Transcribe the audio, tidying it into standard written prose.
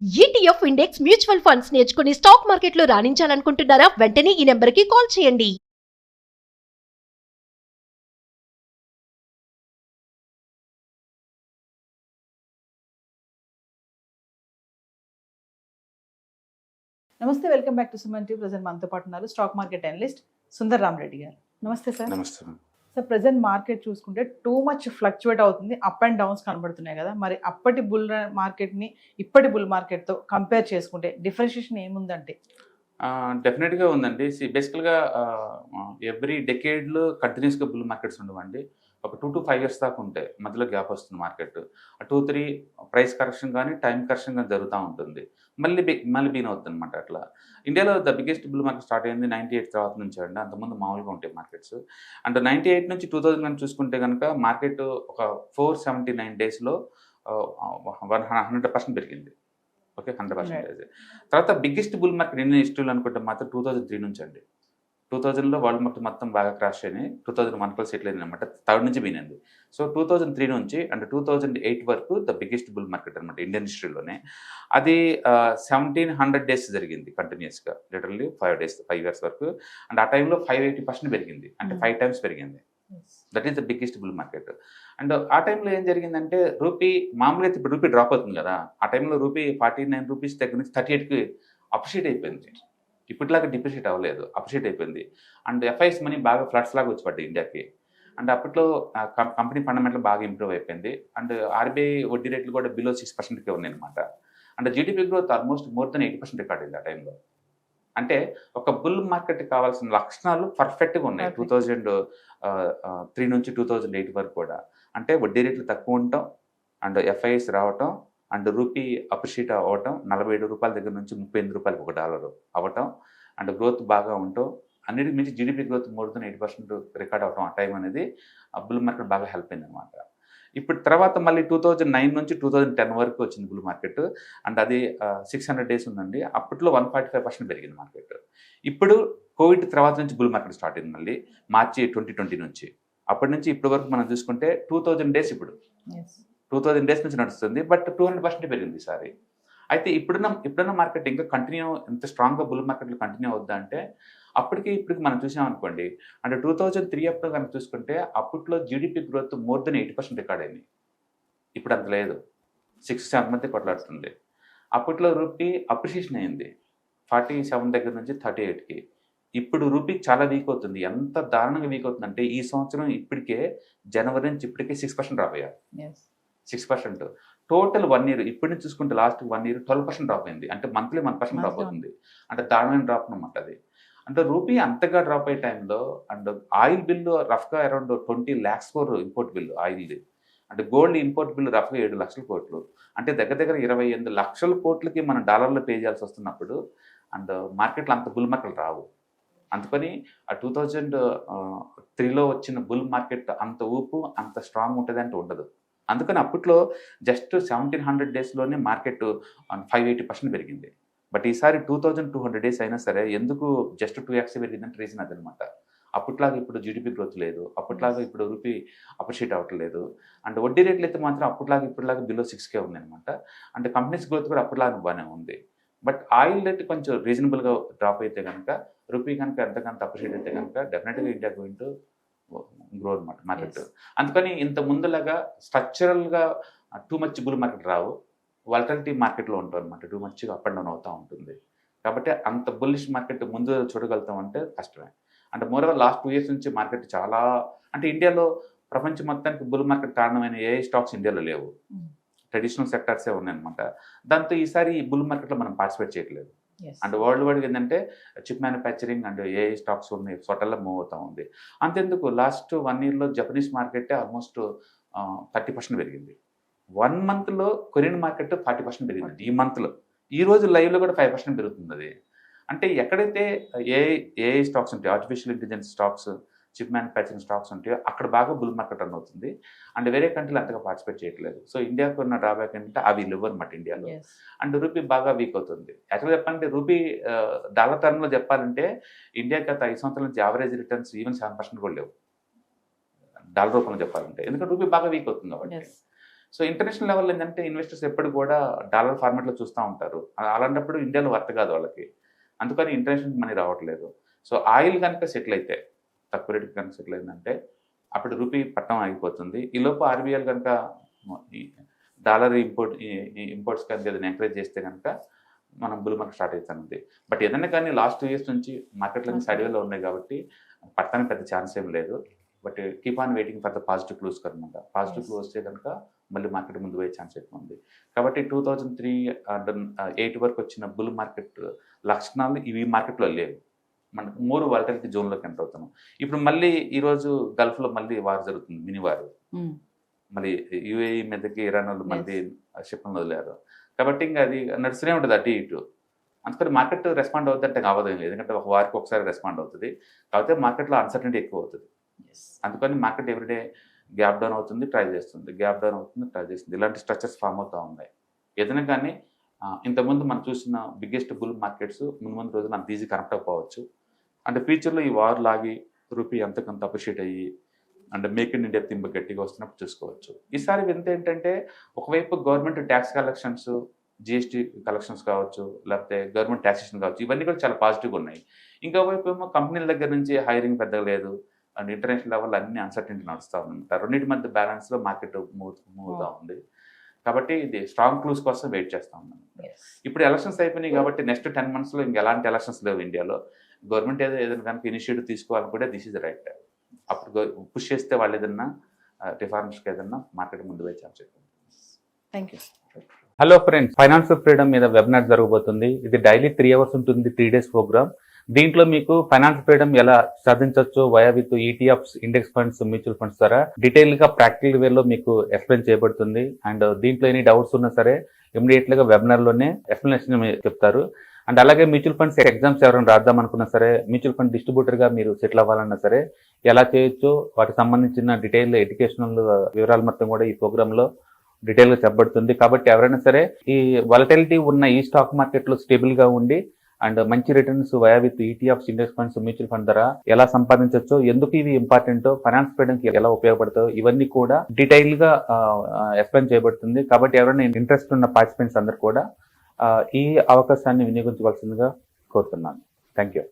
ETF index mutual funds నేర్చుకుని stock మార్కెట్లో రాణించాలనుకుంటున్నారా? వెంటనే ఈ నెంబర్కి కాల్ చేయండి. నమస్తే, welcome back to Suman TV. Present మనతో పాటు ఉన్నారు stock market analyst Sundar Rama Reddy గారు. నమస్తే సార్. నమస్తే. సార్, ప్రజెంట్ మార్కెట్ చూసుకుంటే టూ మచ్ ఫ్లక్చువేట్ అవుతుంది, అప్ అండ్ డౌన్స్ కనబడుతున్నాయి కదా. మరి అప్పటి బుల్ మార్కెట్ని ఇప్పటి బుల్ మార్కెట్తో కంపేర్ చేసుకుంటే డిఫరెన్షియేషన్ ఏముందంటే? డెఫినెట్గా ఉందండి. బేసికల్గా ఎవ్రీ డెకేడ్లో కంటిన్యూస్గా బుల్ మార్కెట్స్ ఉండవండి. ఒక 2 to 5 years దాకా ఉంటాయి, మధ్యలో గ్యాప్ వస్తుంది మార్కెట్. 2-3 ప్రైస్ కరెక్షన్ కానీ టైం కరెక్షన్ కానీ జరుగుతూ ఉంటుంది, మళ్ళీ బీన్ అవుతుంది అనమాట. అట్లా ఇండియాలో the biggest bull market start అయింది 98 తర్వాత నుంచి అండి. అంతకుముందు మామూలుగా ఉంటాయి మార్కెట్స్. అండ్ 98 నుంచి 2000 కానీ చూసుకుంటే కనుక మార్కెట్ ఒక 479 డేస్లో 100% పెరిగింది. ఓకే, 100%. తర్వాత బిగ్గెస్ట్ బుల్ మార్కెట్ ఇండియన్ హిస్టరీలో అనుకుంటే మాత్రం 2003 నుంచి అండి. 2000లో వరల్డ్ మార్కెట్ మొత్తం బాగా క్రాష్ అయినాయి. 2001 సెటిల్ అయింది అనమాట. థర్డ్ నుంచి పోయినది. సో 2003 నుంచి అండ్ 2008 వరకు ద బిగ్గెస్ట్ బుల్ మార్కెట్ అనమాట ఇండియన్ హిస్టరీలోనే. అది 1700 డేస్ జరిగింది కంటిన్యూస్గా, లిటరల్లీ 5 years వరకు. అండ్ ఆ టైంలో 580% పెరిగింది, అంటే 5 times పెరిగింది. That is the biggest bull market. And ఆ టైంలో ఏం జరిగిందంటే రూపీ మామూలుగా అయితే ఇప్పుడు రూపీ డ్రాప్ అవుతుంది కదా, ఆ టైంలో రూపీ 49 రూపీస్ దగ్గర నుంచి 38కి అప్రిషియేట్ అయిపోయింది. ఇప్పటిలాగా డిప్రిషియేట్ అవ్వలేదు, అప్రిషియేట్ అయిపోయింది. అండ్ ఎఫ్ఐఎస్ మనీ బాగా ఫ్లడ్స్ లాగా వచ్చి పడ్డాయి ఇండియాకి. అండ్ అప్పట్లో కంపెనీ ఫండమెంటల్ బాగా ఇంప్రూవ్ అయిపోయింది. అండ్ ఆర్బీఐ వడ్డీ రేట్లు కూడా బిలో 6%కే ఉన్నాయి అనమాట. And GDP growth almost more than 80% record అయింది ఆ టైంలో. అంటే ఒక బుల్ మార్కెట్ కావాల్సిన లక్షణాలు పర్ఫెక్ట్గా ఉన్నాయి 2003 నుంచి 2008 వరకు కూడా. అంటే వడ్డీ రేట్లు తక్కువ ఉండటం, అండ్ ఎఫ్ఐఎస్ రావటం, అండ్ రూపీ అప్రిషియేట్ అవ్వటం, 47 రూపాయల దగ్గర నుంచి 38 రూపాయలు $1 అవ్వటం, అండ్ గ్రోత్ బాగా ఉండటం, అన్నిటికి మించి GDP growth more than 80% record అవ్వటం ఆ టైం అనేది ఆ బుల్ మార్కెట్ బాగా హెల్ప్ అయింది అనమాట. ఇప్పుడు తర్వాత మళ్ళీ 2009 నుంచి 2010 వరకు వచ్చింది బుల్ మార్కెట్. అండ్ అది 600 డేస్ ఉందండి. అప్పట్లో 145% పెరిగింది మార్కెట్. ఇప్పుడు కోవిడ్ తర్వాత నుంచి బుల్ మార్కెట్ స్టార్ట్ అయింది మళ్ళీ మార్చి 2020 నుంచి. అప్పటి నుంచి ఇప్పటి వరకు మనం చూసుకుంటే 2000 డేస్, ఇప్పుడు 2000 డేస్ నుంచి నడుస్తుంది. బట్ 200% పెరిగింది ఈసారి. అయితే ఇప్పుడున్న మార్కెట్ ఇంకా కంటిన్యూ, ఎంత స్ట్రాంగ్గా బుల్ మార్కెట్లో కంటిన్యూ అవుద్దా అంటే అప్పటికి ఇప్పటికి మనం చూసామనుకోండి. అంటే 2003 అప్పుడు కనుక చూసుకుంటే అప్పట్లో GDP growth more than 80% record అయింది. ఇప్పుడు అంత లేదు, 6-7 మధ్య కొట్లాడుతుంది. అప్పట్లో రూపీ అప్రిషియేషన్ అయింది 47 దగ్గర నుంచి 38కి. ఇప్పుడు రూపీ చాలా వీక్ అవుతుంది. ఎంత దారుణంగా వీక్ అవుతుందంటే ఈ సంవత్సరం ఇప్పటికే జనవరి నుంచి ఇప్పటికే 6% డ్రాప్ అయ్యారు. 6%. టోటల్ 1 year ఇప్పటి నుంచి చూసుకుంటే లాస్ట్ 1 year 12% డ్రాప్ అయింది. అంటే మంత్లీ 1% డ్రాప్ అవుతుంది. అంటే దారుణమైన డ్రాప్ అనమాట అది. అంటే రూపీ అంతగా డ్రాప్ అయ్యే టైంలో అండ్ ఆయిల్ బిల్లు రఫ్గా అరౌండ్ 20 lakhs ఇంపోర్ట్ బిల్లు ఆయిల్ది. అంటే గోల్డ్ ఇంపోర్ట్ బిల్లు రఫ్గా 7 లక్షల కోట్లు. అంటే దగ్గర దగ్గర 28 లక్షల కోట్లకి మనం డాలర్లో పే చేయాల్సి వస్తున్నప్పుడు అండ్ మార్కెట్లో అంత బుల్ మార్కెట్లు రావు. అందుకని ఆ 2003లో వచ్చిన బుల్ మార్కెట్ అంత ఊపు అంత స్ట్రాంగ్ ఉంటుంది అంటే ఉండదు. అందుకని అప్పట్లో జస్ట్ 1700 డేస్లోనే మార్కెట్ 580% పెరిగింది. బట్ ఈసారి 2200 డేస్ అయినా సరే ఎందుకు జస్ట్ 2x పెరిగిందంటే రీజన్ అదనమాట. అప్పట్లాగా ఇప్పుడు జీడిపి గ్రోత్ లేదు, అప్పట్లాగా ఇప్పుడు రూపీ అప్రిషియేట్ అవ్వట్లేదు. అండ్ వడ్డీ రేట్లు అయితే మాత్రం అప్పట్లాగా ఇప్పటిలాగా బిలో 6K ఉన్నాయన్నమాట. అంటే కంపెనీస్ గ్రోత్ కూడా అప్పట్లాగా బాగానే ఉంది. బట్ ఆయిల్ రేట్ కొంచెం రీజనబుల్గా డ్రాప్ అయితే కనుక, రూపీ కనుక ఎంతకంత అప్రిషియేట్ అయితే కనుక డెఫినెట్గా ఇండియా గోయింగ్ టు గ్రో అనమాట మార్కెట్. అందుకని ఇంత ముందులాగా స్ట్రక్చరల్గా టూ మచ్ బుల్ మార్కెట్ రావు, వాలటిలిటీ మార్కెట్లో ఉంటాం అనమాట. టూ మచ్గా అప్ అండ్ డౌన్ అవుతూ ఉంటుంది. కాబట్టి అంత బుల్లిష్ మార్కెట్ ముందు చూడగలుగుతాం అంటే కష్టమే. అంటే మోరవర్ లాస్ట్ 2 years నుంచి మార్కెట్ చాలా, అంటే ఇండియాలో ప్రపంచం మొత్తానికి బుల్ మార్కెట్ కారణమైన ఏ స్టాక్స్ ఇండియాలో లేవు, ట్రెడిషనల్ సెక్టార్సే ఉన్నాయన్నమాట. దాంతో ఈసారి ఈ బుల్ మార్కెట్లో మనం పార్టిసిపేట్ చేయట్లేదు. అండ్ వరల్డ్ వైడ్గా ఏంటంటే chip manufacturing and A stocks ఉన్నాయి చోటల్లో మూవ్ అవుతూ ఉంది. అంతెందుకు లాస్ట్ 1 yearలో జపనీస్ మార్కెట్ ఆల్మోస్ట్ 30% పెరిగింది. 1 monthలో కొరియన్ మార్కెట్ 40% పెరిగింది ఈ మంత్లో. ఈ రోజు లైవ్లో కూడా 5% పెరుగుతుంది అది. అంటే ఎక్కడైతే ఏ స్టాక్స్ ఉంటాయో, artificial intelligence stocks, chip manufacturing stocks ఉంటాయో అక్కడ బాగా బుల్ మార్కెట్ రన్ అవుతుంది. అండ్ వేరే కంట్రీలు అంతగా పార్టిసిపేట్ చేయట్లేదు. సో ఇండియాకు ఉన్న డ్రాబ్యాక్ ఏంటంటే అవి లేవు అనమాట ఇండియాలో. అండ్ రూపీ బాగా వీక్ అవుతుంది. యాక్చువల్గా చెప్పాలంటే రూపీ డాలర్ టర్మ్లో చెప్పాలంటే ఇండియాకి గత 5 సంవత్సరాల నుంచి యావరేజ్ రిటర్న్స్ ఈవెన్ 7% కూడా లేవు డాలర్ రూపంలో చెప్పాలంటే, ఎందుకంటే రూపీ బాగా వీక్ అవుతుంది కాబట్టి. సో ఇంటర్నేషనల్ లెవెల్ ఏంటంటే ఇన్వెస్టర్స్ ఎప్పుడు కూడా డాలర్ ఫార్మాట్లో చూస్తూ ఉంటారు. అలాంటప్పుడు ఇండియాలో వర్త్ కాదు వాళ్ళకి, అందుకని ఇంటర్నేషనల్ మనీ రావట్లేదు. సో ఆయిల్ కనుక సెటిల్ అయితే, తక్కువ రేటుకి కనుక సెటిల్ అయిందంటే అప్పుడు రూపీ పట్టణం ఆగిపోతుంది. ఈలోపు ఆర్బీఐ కనుక డాలర్ ఇంపోర్ట్స్ కనుక ఏదైనా ఎంకరేజ్ చేస్తే కనుక మనం బుల్ మార్కెట్ స్టార్ట్ అవుతుంది. బట్ ఏదైనా కానీ లాస్ట్ 2 years నుంచి మార్కెట్లన్నీ సైడ్వేలో ఉన్నాయి కాబట్టి పట్టడానికి పెద్ద ఛాన్స్ ఏం లేదు. But keep on waiting for the positive clues అనమాట. పాజిటివ్ క్లూ వస్తే కనుక మళ్ళీ మార్కెట్ ముందు పోయే ఛాన్స్ ఎక్కువ ఉంది. కాబట్టి 2003 అండ్ 8 వరకు వచ్చిన బుల్ మార్కెట్ లక్షణాలు ఇవి మార్కెట్లో లేవు. మనకు 3 వాలటిలిటీ జోన్లోకి ఎంటర్ అవుతున్నాం. ఇప్పుడు మళ్ళీ ఈరోజు గల్ఫ్లో మళ్ళీ వార్ జరుగుతుంది, మినీ వార్. మళ్ళీ యూఏఈ మీదకి ఇరాన్ వాళ్ళు మళ్ళీ షిప్లను వదిలేరు. కాబట్టి ఇంకా అది నడుస్తూనే ఉంటుంది అటు ఇటు. అందుకని మార్కెట్ రెస్పాండ్ అవుతుంది అంటే అవ్వదు, ఎందుకంటే ఒక వారికి ఒకసారి రెస్పాండ్ అవుతుంది. కాకపోతే మార్కెట్లో అన్సర్టనిటీ ఎక్కువ అవుతుంది. అందుకని మార్కెట్ ఎవ్రీడే గ్యాప్ డౌన్ అవుతుంది, ట్రై చేస్తుంది, గ్యాప్ డౌన్ అవుతుంది, ట్రై చేస్తుంది. ఇలాంటి స్ట్రక్చర్స్ ఫామ్ అవుతూ ఉన్నాయి. ఏదైనా కానీ ఇంతకుముందు మనం చూసిన బిగ్గెస్ట్ బుల్ మార్కెట్స్ ముందు రోజులు అంత ఈజీ కనెక్ట్ అవ్వచ్చు. అంటే ఫ్యూచర్లో ఈ వార్ లాగి రూపీ ఎంతకంత అప్రిషియేట్ అయ్యి and make in India theme గట్టిగా వస్తున్నప్పుడు చూసుకోవచ్చు. ఈసారి వింత ఏంటంటే ఒకవైపు government tax collections, GST collections కావచ్చు, లేకపోతే గవర్నమెంట్ ట్యాక్సేషన్ కావచ్చు, ఇవన్నీ కూడా చాలా పాజిటివ్గా ఉన్నాయి. ఇంకోవైపు ఏమో కంపెనీల దగ్గర నుంచి హైరింగ్ పెద్దగా లేదు అండ్ ఇంటర్నేషనల్ లెవెల్ అన్ని అన్సర్టనిటీ నడుస్తూ ఉందంట. రెండింటి మధ్య బ్యాలెన్స్లో మార్కెట్ మూవ్ అవుతూ ఉంది. కాబట్టి ఇది స్ట్రాంగ్ క్లూస్ కోసం వెయిట్ చేస్తూ ఉన్నాం. ఇప్పుడు ఎలక్షన్స్ అయిపోయినాయి కాబట్టి నెక్స్ట్ 10 monthsలో ఇంక ఎలాంటి ఎలక్షన్స్ లేవు ఇండియాలో. గవర్నమెంట్ ఏదైనా కనుక ఇనిషియేటివ్ తీసుకోవాలనుకుంటే this is the right time. అప్పుడు పుష్ చేస్తే వాళ్ళు ఏదన్నా రిఫార్మ్స్కి ఏదన్నా మార్కెట్ ముందు పోయే ఛాన్స్ ఎక్కువ. Thank you. Hello friends, financial freedom మీద వెబినార్ జరగబోతుంది. ఇది డైలీ 3 hours ఉంటుంది, 3 days ప్రోగ్రామ్. దీంట్లో మీకు ఫైనాన్షియల్ ఫ్రీడమ్ ఎలా సాధించవచ్చు via with ETFs, index funds, mutual funds ద్వారా డీటెయిల్ గా ప్రాక్టికల్ వేలో మీకు ఎక్స్ప్లెయిన్ చేయబడుతుంది. అండ్ దీంట్లో ఎనీ డౌట్స్ ఉన్నా సరే ఇమీడియట్ గా వెబినార్ లోనే ఎక్స్ప్లెనేషన్ చెప్తారు. అండ్ అలాగే మ్యూచువల్ ఫండ్స్ ఎగ్జామ్స్ ఎవరైనా రాద్దాం అనుకున్నా సరే, మ్యూచువల్ ఫండ్ డిస్ట్రిబ్యూటర్ గా మీరు సెటిల్ అవ్వాలన్నా సరే ఎలా చేయొచ్చు, వాటికి సంబంధించిన డీటెయిల్ ఎడ్యుకేషనల్ వివరాలు మొత్తం కూడా ఈ ప్రోగ్రామ్ లో డీటెయిల్ గా చెప్పబడుతుంది. కాబట్టి ఎవరైనా సరే ఈ వాలటిలిటీ ఉన్న ఈ స్టాక్ మార్కెట్ లో స్టేబుల్ గా ఉండి అండ్ మంచి returns via with ETFs, index funds, mutual fund ద్వారా ఎలా సంపాదించవచ్చు, ఎందుకు ఇవి ఇంపార్టెంట్, ఫైనాన్స్ ఫ్రీడమ్ కి ఎలా ఉపయోగపడతాయో ఇవన్నీ కూడా డీటెయిల్ గా ఎక్స్ప్లెయిన్ చేయబడుతుంది. కాబట్టి ఎవరైనా ఇంట్రెస్ట్ ఉన్న పార్టిసిపెంట్స్ అందరూ కూడా ఈ అవకాశాన్ని వినియోగించవలసిందిగా కోరుతున్నాను. Thank you.